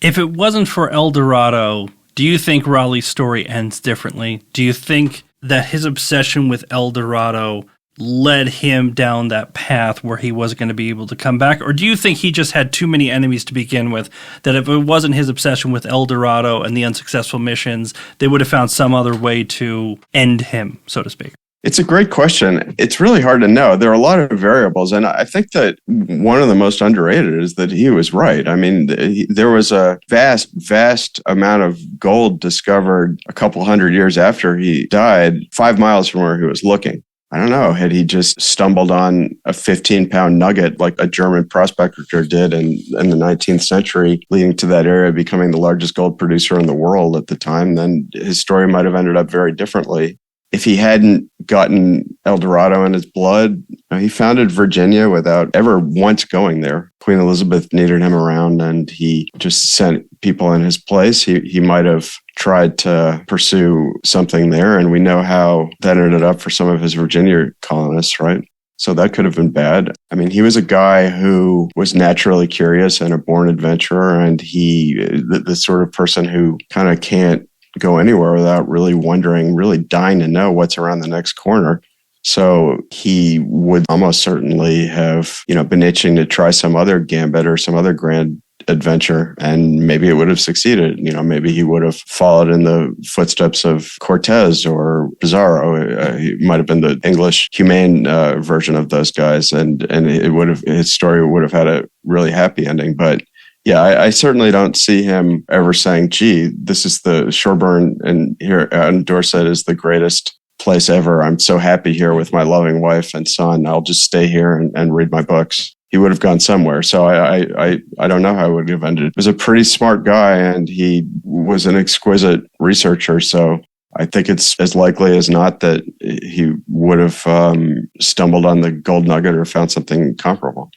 If it wasn't for Eldorado, do you think Raleigh's story ends differently? Do you think that his obsession with Eldorado led him down that path where he wasn't going to be able to come back? Or do you think he just had too many enemies to begin with, that if it wasn't his obsession with Eldorado and the unsuccessful missions, they would have found some other way to end him, so to speak? It's a great question. It's really hard to know. There are a lot of variables. And I think that one of the most underrated is that he was right. I mean, there was a vast amount of gold discovered a couple hundred years after he died, 5 miles from where he was looking. I don't know, had he just stumbled on a 15-pound nugget like a German prospector did in the 19th century, leading to that area becoming the largest gold producer in the world at the time, then his story might have ended up very differently. If he hadn't gotten Eldorado in his blood, he founded Virginia without ever once going there. Queen Elizabeth needed him around, and he just sent people in his place. He might have tried to pursue something there, and we know how that ended up for some of his Virginia colonists, right? So that could have been bad. I mean, he was a guy who was naturally curious and a born adventurer, and the sort of person who kind of can't go anywhere without really wondering, really dying to know what's around the next corner. So he would almost certainly have, been itching to try some other gambit or some other grand adventure, and maybe it would have succeeded. Maybe he would have followed in the footsteps of Cortez or Pizarro. He might have been the English humane version of those guys, and his story would have had a really happy ending. But yeah, I certainly don't see him ever saying, gee, this is the Shoreburn and here in Dorset is the greatest place ever. I'm so happy here with my loving wife and son. I'll just stay here and read my books. He would have gone somewhere. So I don't know how it would have ended. He was a pretty smart guy, and he was an exquisite researcher. So I think it's as likely as not that he would have stumbled on the gold nugget or found something comparable.